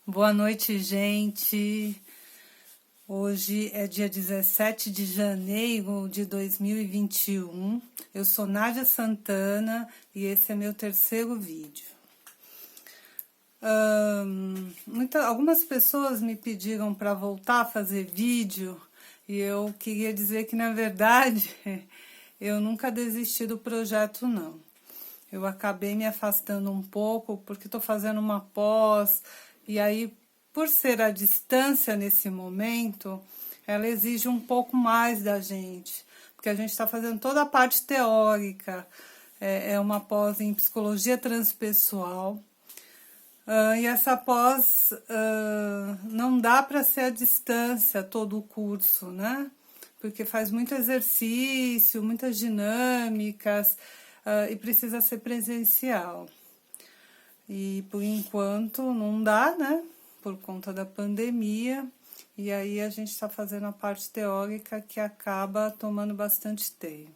Boa noite, gente. Hoje é dia 17 de janeiro de 2021. Eu sou Nádia Santana e esse é meu terceiro vídeo. Algumas pessoas me pediram para voltar a fazer vídeo e eu queria dizer que, na verdade, eu nunca desisti do projeto, não. Eu acabei me afastando um pouco porque estou fazendo uma pós e aí, por ser à distância nesse momento, ela exige um pouco mais da gente, porque a gente está fazendo toda a parte teórica, é uma pós em psicologia transpessoal, e essa pós não dá para ser à distância todo o curso, né? Porque faz muito exercício, muitas dinâmicas, e precisa ser presencial. E por enquanto não dá, né? Por conta da pandemia. E aí a gente está fazendo a parte teórica que acaba tomando bastante tempo.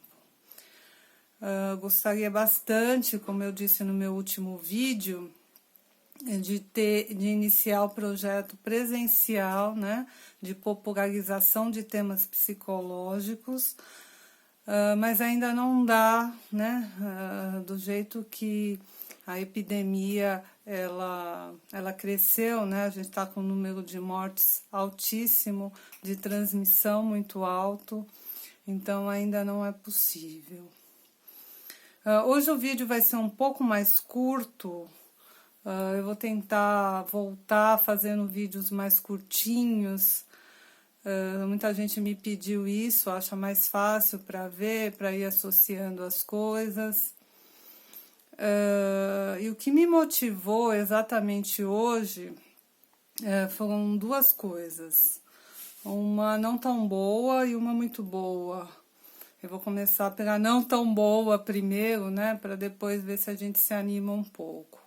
Gostaria bastante, como eu disse no meu último vídeo, de iniciar o projeto presencial, né? De popularização de temas psicológicos. Mas ainda não dá, né? Do jeito que a epidemia ela cresceu, né? A gente está com um número de mortes altíssimo, de transmissão muito alto, então ainda não é possível. Hoje o vídeo vai ser um pouco mais curto. Eu vou tentar voltar fazendo vídeos mais curtinhos. Muita gente me pediu isso, acha mais fácil para ver, para ir associando as coisas. E o que me motivou exatamente hoje foram duas coisas. Uma não tão boa e uma muito boa. Eu vou começar pela não tão boa primeiro, né, para depois ver se a gente se anima um pouco.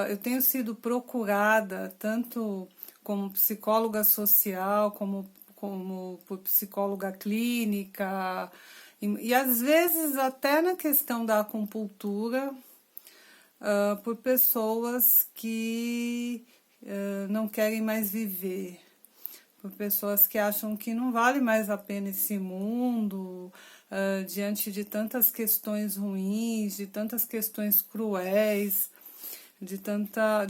Eu tenho sido procurada tanto como psicóloga social, como por psicóloga clínica, e às vezes até na questão da acupuntura, por pessoas que não querem mais viver, por pessoas que acham que não vale mais a pena esse mundo, diante de tantas questões ruins, de tantas questões cruéis, de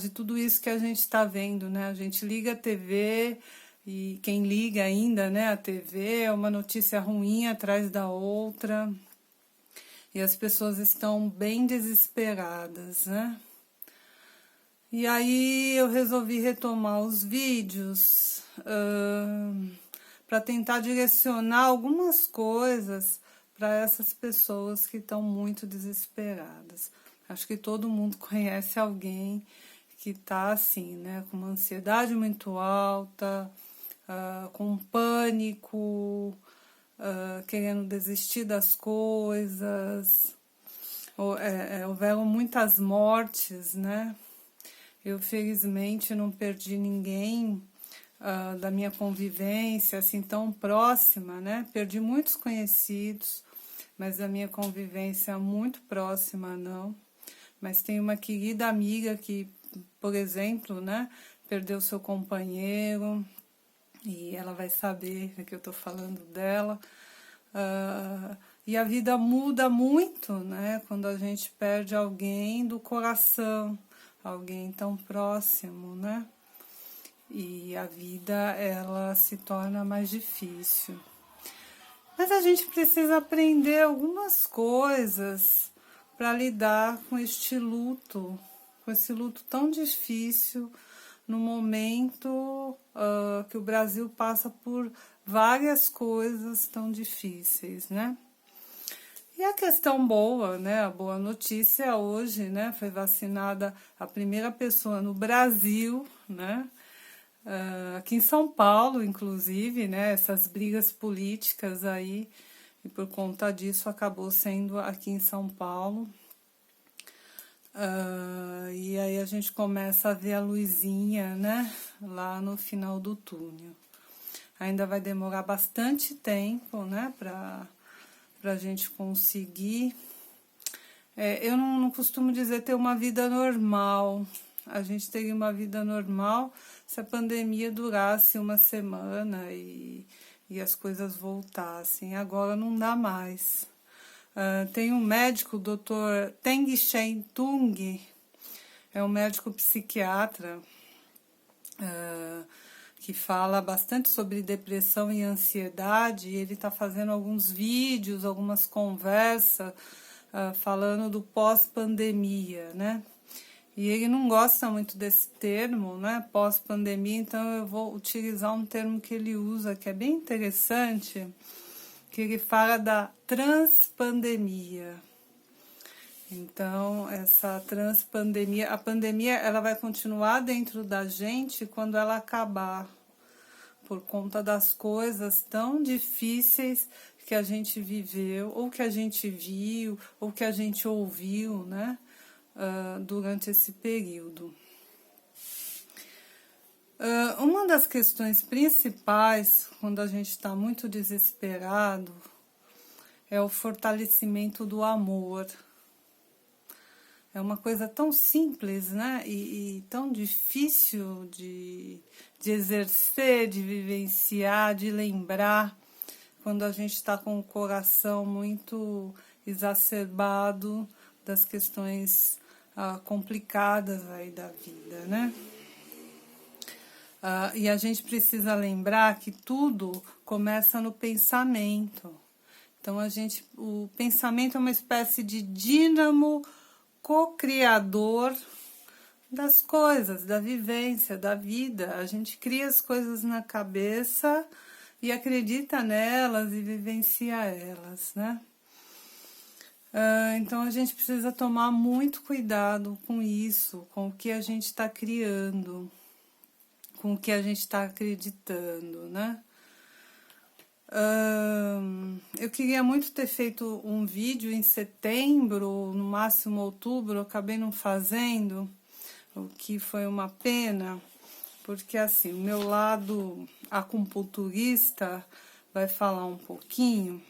tudo isso que a gente está vendo, né? A gente liga a TV e quem liga ainda, né, a TV é uma notícia ruim atrás da outra e as pessoas estão bem desesperadas, né? E aí eu resolvi retomar os vídeos para tentar direcionar algumas coisas para essas pessoas que estão muito desesperadas. Acho que todo mundo conhece alguém que está assim, né? Com uma ansiedade muito alta, com pânico, querendo desistir das coisas. Houveram muitas mortes, né? Eu, felizmente, não perdi ninguém da minha convivência, assim, tão próxima, né? Perdi muitos conhecidos, mas da minha convivência muito próxima, não. Mas tem uma querida amiga que, por exemplo, né, perdeu seu companheiro, e ela vai saber que eu estou falando dela. E a vida muda muito, né, quando a gente perde alguém do coração, alguém tão próximo, né? E a vida, ela se torna mais difícil. Mas a gente precisa aprender algumas coisas para lidar com este luto, com esse luto tão difícil, no momento que o Brasil passa por várias coisas tão difíceis, né? E a questão boa, né? A boa notícia hoje, né? Foi vacinada a primeira pessoa no Brasil, né? Aqui em São Paulo, inclusive, né? Essas brigas políticas aí, e por conta disso acabou sendo aqui em São Paulo. E aí a gente começa a ver a luzinha, né, lá no final do túnel. Ainda vai demorar bastante tempo, né, pra gente conseguir. Eu não costumo dizer ter uma vida normal, a gente teria uma vida normal se a pandemia durasse uma semana e as coisas voltassem. Agora não dá mais. Tem um médico, o Dr. Teng Shen Tung, é um médico psiquiatra, que fala bastante sobre depressão e ansiedade. Ele está fazendo alguns vídeos, algumas conversas, falando do pós-pandemia, né? E ele não gosta muito desse termo, né, pós-pandemia, então eu vou utilizar um termo que ele usa, que é bem interessante, que ele fala da transpandemia. Então, essa transpandemia, a pandemia, ela vai continuar dentro da gente quando ela acabar, por conta das coisas tão difíceis que a gente viveu, ou que a gente viu, ou que a gente ouviu, né, durante esse período. Uma das questões principais, quando a gente está muito desesperado, é o fortalecimento do amor. É uma coisa tão simples, né? E tão difícil de exercer, de vivenciar, de lembrar, quando a gente está com o coração muito exacerbado das questões complicadas aí da vida, né? E a gente precisa lembrar que tudo começa no pensamento. Então, o pensamento é uma espécie de dínamo co-criador das coisas, da vivência, da vida. A gente cria as coisas na cabeça e acredita nelas e vivencia elas, né? Então a gente precisa tomar muito cuidado com isso, com o que a gente está criando, com o que a gente está acreditando, né? Eu queria muito ter feito um vídeo em setembro, no máximo outubro, eu acabei não fazendo, o que foi uma pena, porque assim, o meu lado acupunturista vai falar um pouquinho,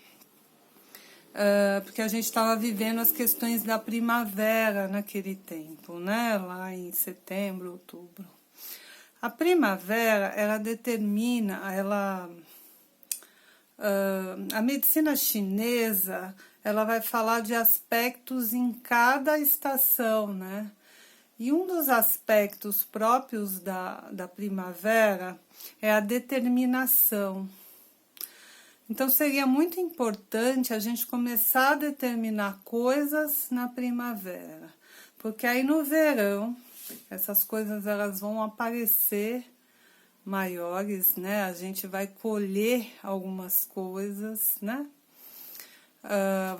porque a gente estava vivendo as questões da primavera naquele tempo, né? Lá em setembro, outubro. A primavera, ela determina, a medicina chinesa, ela vai falar de aspectos em cada estação, né? E um dos aspectos próprios da primavera é a determinação. Então, seria muito importante a gente começar a determinar coisas na primavera, porque aí no verão, essas coisas elas vão aparecer maiores, né? A gente vai colher algumas coisas, né?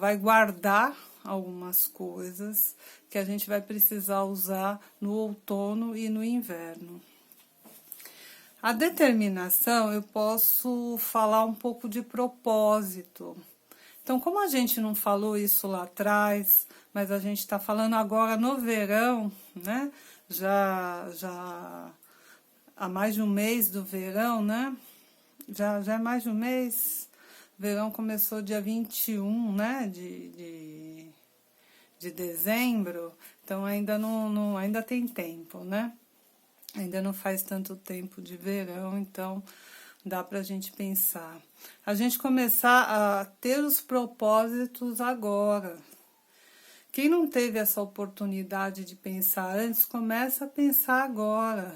Vai guardar algumas coisas que a gente vai precisar usar no outono e no inverno. A determinação, eu posso falar um pouco de propósito. Então, como a gente não falou isso lá atrás, mas a gente está falando agora no verão, né? Já há mais de um mês do verão, né? Já é mais de um mês. O verão começou dia 21, né? De dezembro. Então, ainda tem tempo, né? Ainda não faz tanto tempo de verão, então dá para a gente pensar. A gente começar a ter os propósitos agora. Quem não teve essa oportunidade de pensar antes, começa a pensar agora.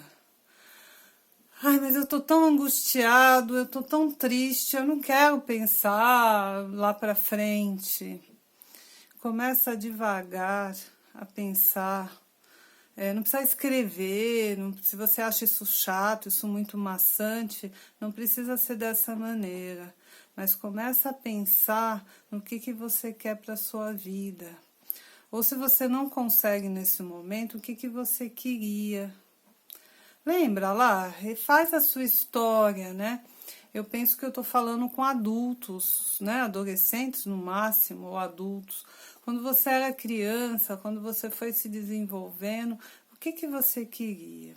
Ai, mas eu tô tão angustiado, eu tô tão triste, eu não quero pensar lá para frente. Começa devagar a pensar. Não precisa escrever, se você acha isso chato, isso muito maçante, não precisa ser dessa maneira. Mas começa a pensar no que você quer para a sua vida. Ou se você não consegue nesse momento, o que você queria. Lembra lá, refaz a sua história, né? Eu penso que eu estou falando com adultos, né? Adolescentes no máximo, ou adultos. Quando você era criança, quando você foi se desenvolvendo, o que você queria?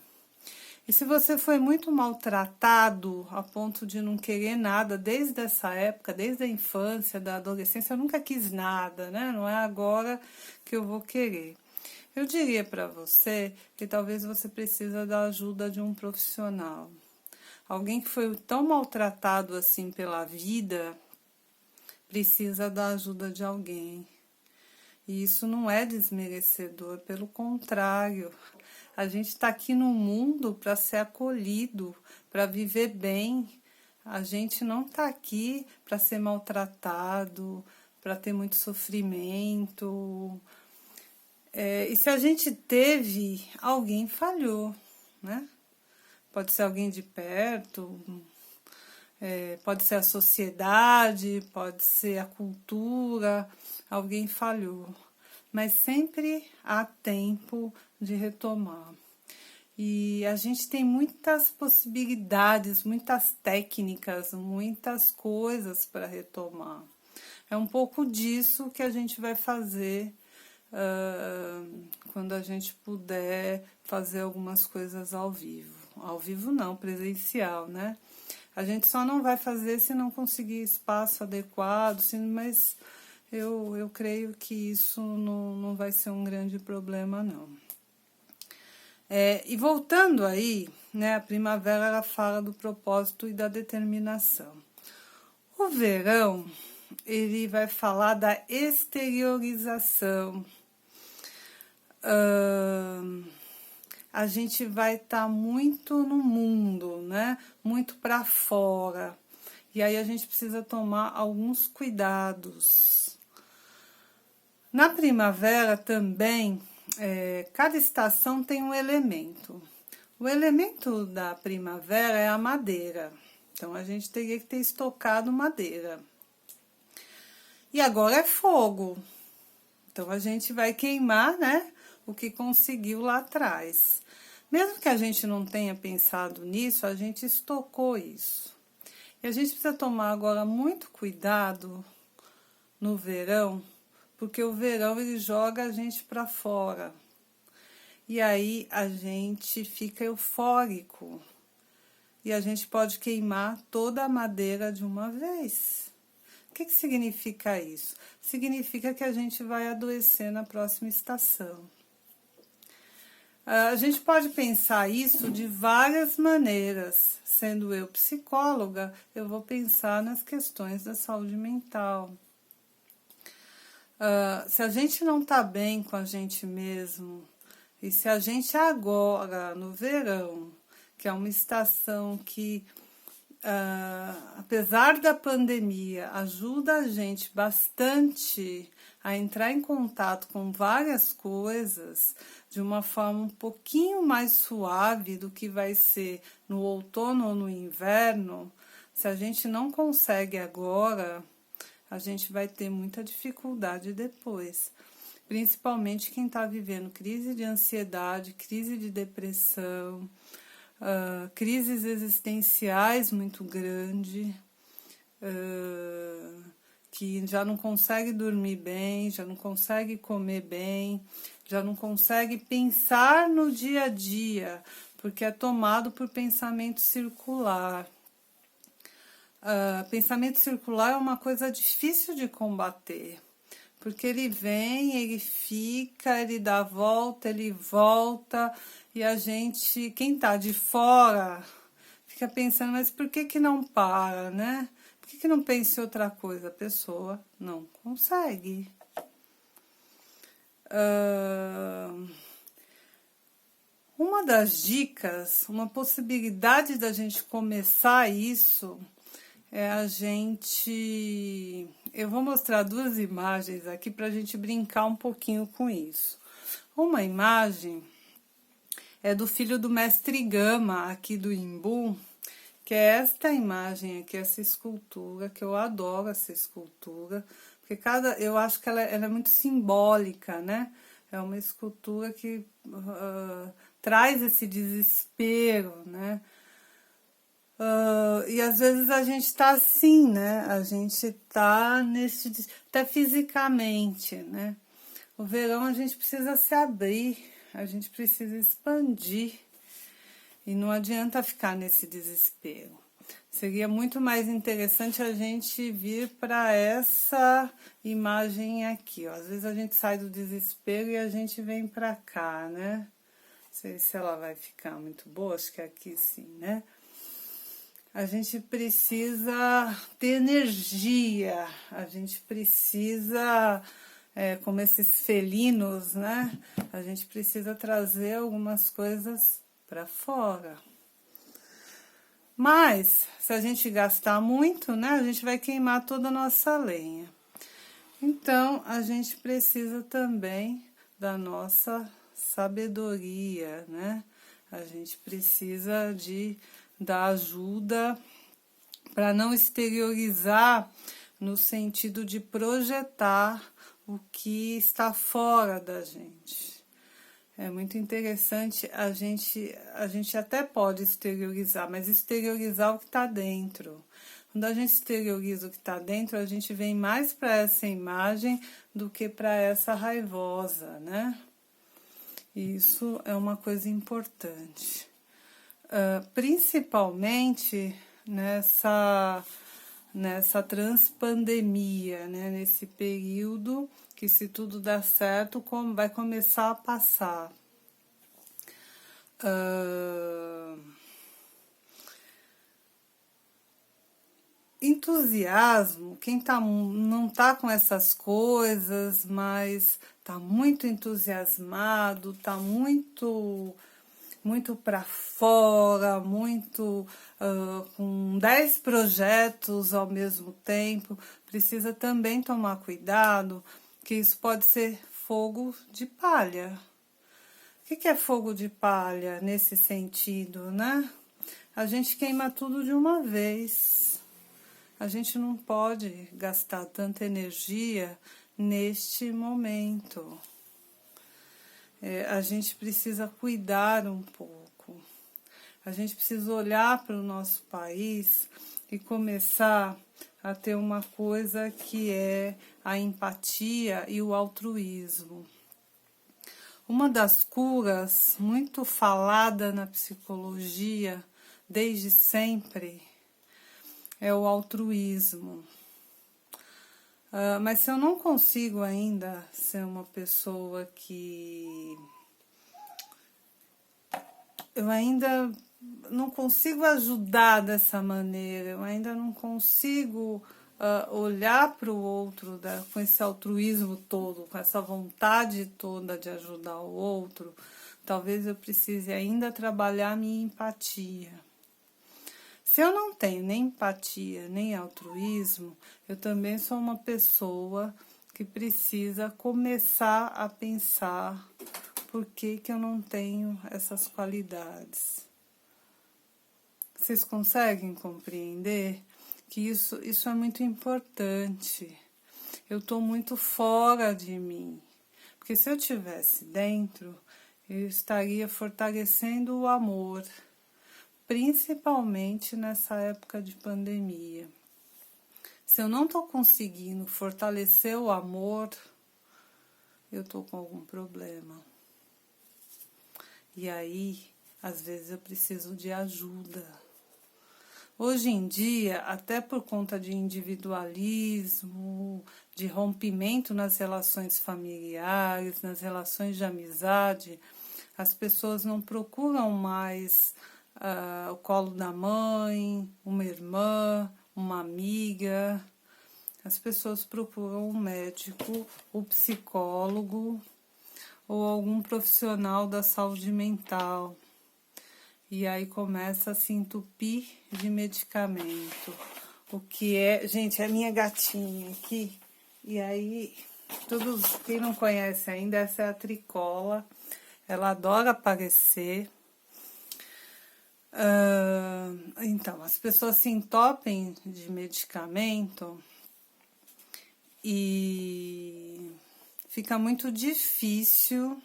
E se você foi muito maltratado a ponto de não querer nada desde essa época, desde a infância, da adolescência, eu nunca quis nada, né? Não é agora que eu vou querer. Eu diria para você que talvez você precisa da ajuda de um profissional. Alguém que foi tão maltratado assim pela vida, precisa da ajuda de alguém. E isso não é desmerecedor, pelo contrário. A gente está aqui no mundo para ser acolhido, para viver bem. A gente não está aqui para ser maltratado, para ter muito sofrimento. E se a gente teve, alguém falhou, né? Pode ser alguém de perto, pode ser a sociedade, pode ser a cultura, alguém falhou. Mas sempre há tempo de retomar. E a gente tem muitas possibilidades, muitas técnicas, muitas coisas para retomar. É um pouco disso que a gente vai fazer quando a gente puder fazer algumas coisas ao vivo. Ao vivo não, presencial, né? A gente só não vai fazer se não conseguir espaço adequado, mas eu creio que isso não vai ser um grande problema, não. E voltando aí, né, a primavera ela fala do propósito e da determinação. O verão, ele vai falar da exteriorização. A gente vai estar muito no mundo, né? Muito para fora. E aí a gente precisa tomar alguns cuidados. Na primavera também, cada estação tem um elemento. O elemento da primavera é a madeira. Então a gente teria que ter estocado madeira. E agora é fogo. Então a gente vai queimar, né, o que conseguiu lá atrás. Mesmo que a gente não tenha pensado nisso, a gente estocou isso. E a gente precisa tomar agora muito cuidado no verão, porque o verão ele joga a gente para fora. E aí a gente fica eufórico. E a gente pode queimar toda a madeira de uma vez. O que significa isso? Significa que a gente vai adoecer na próxima estação. A gente pode pensar isso de várias maneiras. Sendo eu psicóloga, eu vou pensar nas questões da saúde mental. Se a gente não está bem com a gente mesmo, e se a gente agora, no verão, que é uma estação que, apesar da pandemia, ajuda a gente bastante a entrar em contato com várias coisas de uma forma um pouquinho mais suave do que vai ser no outono ou no inverno, se a gente não consegue agora, a gente vai ter muita dificuldade depois. Principalmente quem está vivendo crise de ansiedade, crise de depressão, crises existenciais muito grandes, que já não consegue dormir bem, já não consegue comer bem, já não consegue pensar no dia a dia, porque é tomado por pensamento circular. Pensamento circular é uma coisa difícil de combater, porque ele vem, ele fica, ele dá a volta, ele volta, e a gente, quem tá de fora, fica pensando, mas por que não para, né? Por que não pensa em outra coisa? A pessoa não consegue. Uma das dicas, uma possibilidade da gente começar isso é a gente... Eu vou mostrar duas imagens aqui para a gente brincar um pouquinho com isso. Uma imagem é do filho do mestre Gama, aqui do Imbu, que é esta imagem aqui, essa escultura, que eu adoro essa escultura, porque eu acho que ela é muito simbólica, né? É uma escultura que traz esse desespero, né? E às vezes a gente tá assim, né? A gente tá até fisicamente, né? O verão a gente precisa se abrir, a gente precisa expandir. E não adianta ficar nesse desespero. seria muito mais interessante a gente vir para essa imagem aqui, ó. Às vezes a gente sai do desespero e a gente vem para cá, né? Não sei se ela vai ficar muito boa, acho que aqui sim, né? A gente precisa ter energia, a gente precisa, como esses felinos, né? A gente precisa trazer algumas coisas para fora. Mas, se a gente gastar muito, né, a gente vai queimar toda a nossa lenha. Então, a gente precisa também da nossa sabedoria, né? A gente precisa da ajuda para não exteriorizar no sentido de projetar o que está fora da gente. É muito interessante, a gente até pode exteriorizar, mas exteriorizar o que está dentro. Quando a gente exterioriza o que está dentro, a gente vem mais para essa imagem do que para essa raivosa, né? Isso é uma coisa importante. Principalmente nessa transpandemia, né? Nesse período que, se tudo der certo, vai começar a passar. Entusiasmo, quem não tá com essas coisas, mas tá muito entusiasmado, tá muito para fora, com 10 projetos ao mesmo tempo, precisa também tomar cuidado, que isso pode ser fogo de palha. O que é fogo de palha nesse sentido, né? A gente queima tudo de uma vez. A gente não pode gastar tanta energia neste momento. A gente precisa cuidar um pouco. A gente precisa olhar para o nosso país e começar a ter uma coisa que é a empatia e o altruísmo. Uma das curas muito falada na psicologia desde sempre é o altruísmo. Mas se eu não consigo ainda ser uma pessoa que... Eu ainda não consigo ajudar dessa maneira, eu ainda não consigo olhar para o outro com esse altruísmo todo, com essa vontade toda de ajudar o outro. Talvez eu precise ainda trabalhar a minha empatia. Se eu não tenho nem empatia, nem altruísmo, eu também sou uma pessoa que precisa começar a pensar por que eu não tenho essas qualidades. Vocês conseguem compreender que isso é muito importante? Eu estou muito fora de mim, porque se eu estivesse dentro, eu estaria fortalecendo o amor, principalmente nessa época de pandemia. Se eu não estou conseguindo fortalecer o amor, eu estou com algum problema. E aí, às vezes eu preciso de ajuda. Hoje em dia, até por conta de individualismo, de rompimento nas relações familiares, nas relações de amizade, as pessoas não procuram mais o colo da mãe, uma irmã, uma amiga. As pessoas procuram um médico, um psicólogo ou algum profissional da saúde mental. E aí começa a se entupir de medicamento. O que é... Gente, é a minha gatinha aqui. E aí, quem não conhece ainda, essa é a Tricola. Ela adora aparecer. Então, as pessoas se entopem de medicamento e fica muito difícil.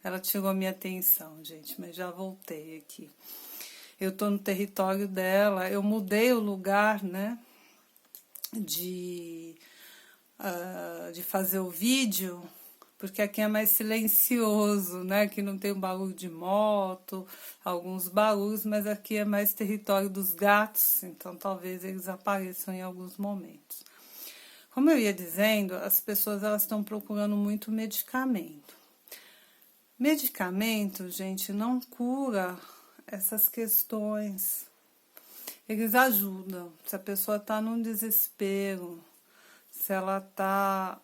Ela tirou minha atenção, gente, mas já voltei aqui. Eu tô no território dela, eu mudei o lugar, né, de fazer o vídeo, porque aqui é mais silencioso, né? Aqui não tem o barulho de moto, alguns barulhos, mas aqui é mais território dos gatos, então talvez eles apareçam em alguns momentos. Como eu ia dizendo, as pessoas elas estão procurando muito medicamento. Medicamento, gente, não cura essas questões. Eles ajudam. Se a pessoa está num desespero, se ela está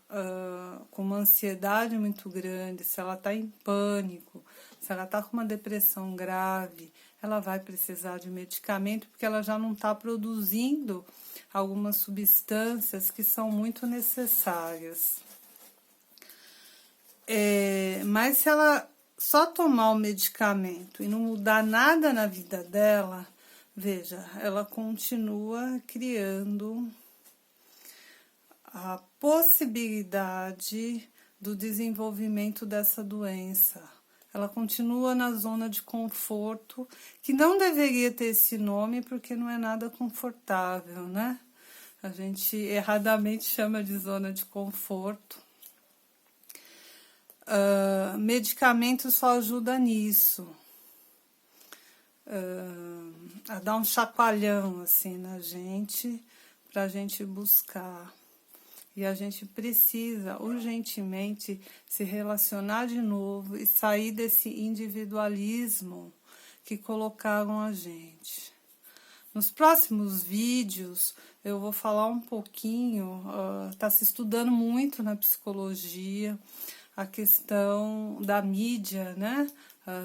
com uma ansiedade muito grande, se ela está em pânico, se ela está com uma depressão grave, ela vai precisar de medicamento porque ela já não está produzindo algumas substâncias que são muito necessárias. Mas se ela só tomar o medicamento e não mudar nada na vida dela, veja, ela continua criando a possibilidade do desenvolvimento dessa doença. Ela continua na zona de conforto, que não deveria ter esse nome porque não é nada confortável, né? A gente erradamente chama de zona de conforto. Medicamento só ajuda nisso, a dar um chacoalhão assim na gente, para a gente buscar. E a gente precisa urgentemente se relacionar de novo e sair desse individualismo que colocaram a gente. Nos próximos vídeos eu vou falar um pouquinho, está se estudando muito na psicologia, a questão da mídia, né?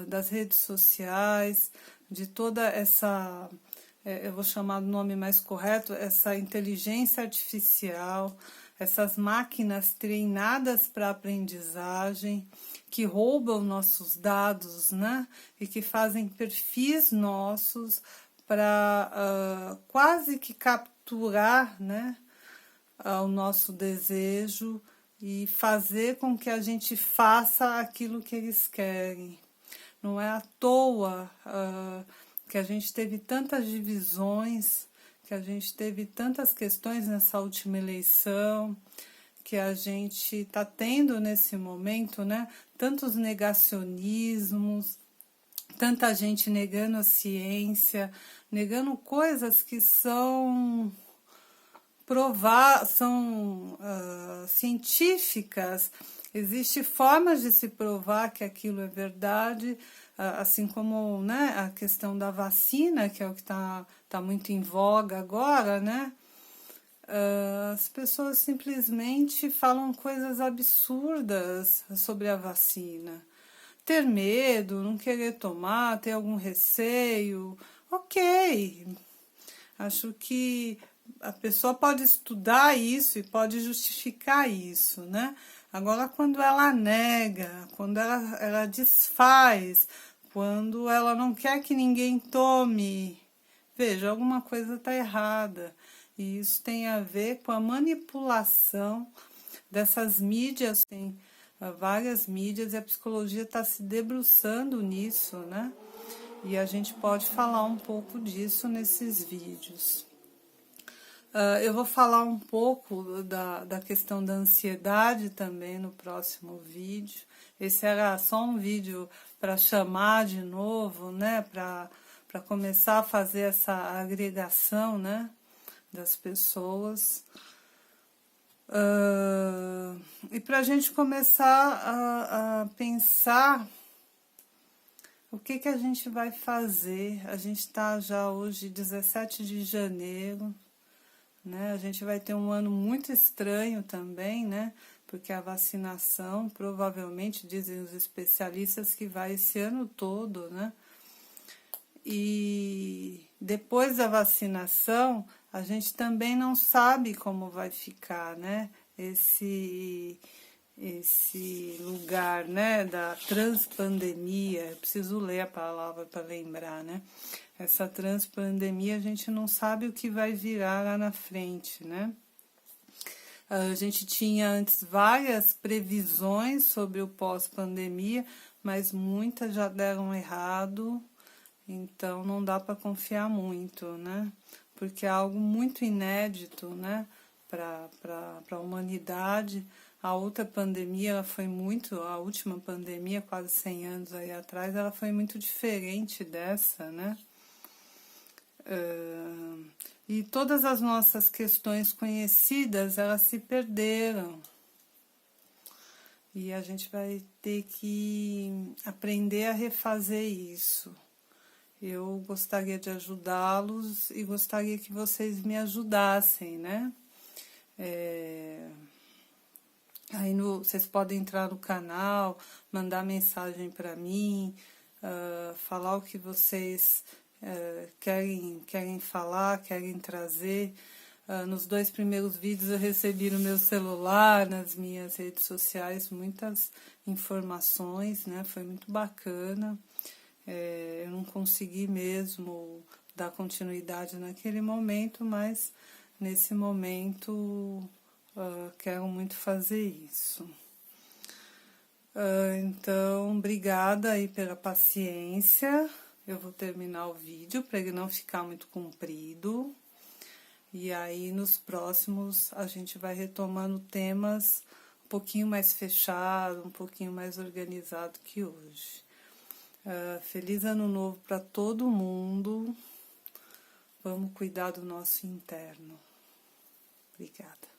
Das redes sociais, de toda essa, eu vou chamar do nome mais correto, essa inteligência artificial, essas máquinas treinadas para aprendizagem, que roubam nossos dados, né? E que fazem perfis nossos para quase que capturar, né? O nosso desejo e fazer com que a gente faça aquilo que eles querem. Não é à toa que a gente teve tantas divisões, que a gente teve tantas questões nessa última eleição, que a gente está tendo nesse momento, né? Tantos negacionismos, tanta gente negando a ciência, negando coisas que são científicas. Existem formas de se provar que aquilo é verdade, assim como, né, a questão da vacina, que é o que tá muito em voga agora, né? As pessoas simplesmente falam coisas absurdas sobre a vacina. Ter medo, não querer tomar, ter algum receio, ok. Acho que a pessoa pode estudar isso e pode justificar isso, né? Agora, quando ela nega, quando ela desfaz, quando ela não quer que ninguém tome, veja, alguma coisa está errada. E isso tem a ver com a manipulação dessas mídias, tem várias mídias, e a psicologia está se debruçando nisso, né? E a gente pode falar um pouco disso nesses vídeos. Eu vou falar um pouco da questão da ansiedade também no próximo vídeo. Esse era só um vídeo para chamar de novo, né? Para começar a fazer essa agregação, né? Das pessoas. E para a gente começar a pensar o que a gente vai fazer. A gente está já hoje, 17 de janeiro, né? A gente vai ter um ano muito estranho também, né? Porque a vacinação, provavelmente, dizem os especialistas, que vai esse ano todo, né? E depois da vacinação, a gente também não sabe como vai ficar, né? Esse lugar, né, da transpandemia. Eu preciso ler a palavra para lembrar, né? Essa transpandemia, a gente não sabe o que vai virar lá na frente, né? A gente tinha antes várias previsões sobre o pós-pandemia, mas muitas já deram errado, então não dá para confiar muito, né? Porque é algo muito inédito, né, para a humanidade. A outra pandemia, ela foi muito, a última pandemia, quase 100 anos aí atrás, ela foi muito diferente dessa, né? E todas as nossas questões conhecidas, elas se perderam. E a gente vai ter que aprender a refazer isso. Eu gostaria de ajudá-los e gostaria que vocês me ajudassem, né? Aí vocês podem entrar no canal, mandar mensagem para mim, falar o que vocês querem falar, querem trazer. Nos 2 primeiros vídeos eu recebi no meu celular, nas minhas redes sociais, muitas informações, né? Foi muito bacana. Eu não consegui mesmo dar continuidade naquele momento, mas nesse momento quero muito fazer isso. Então, obrigada aí pela paciência. Eu vou terminar o vídeo para ele não ficar muito comprido. E aí, nos próximos, a gente vai retomando temas um pouquinho mais fechados, um pouquinho mais organizado que hoje. Feliz Ano Novo para todo mundo. Vamos cuidar do nosso interno. Obrigada.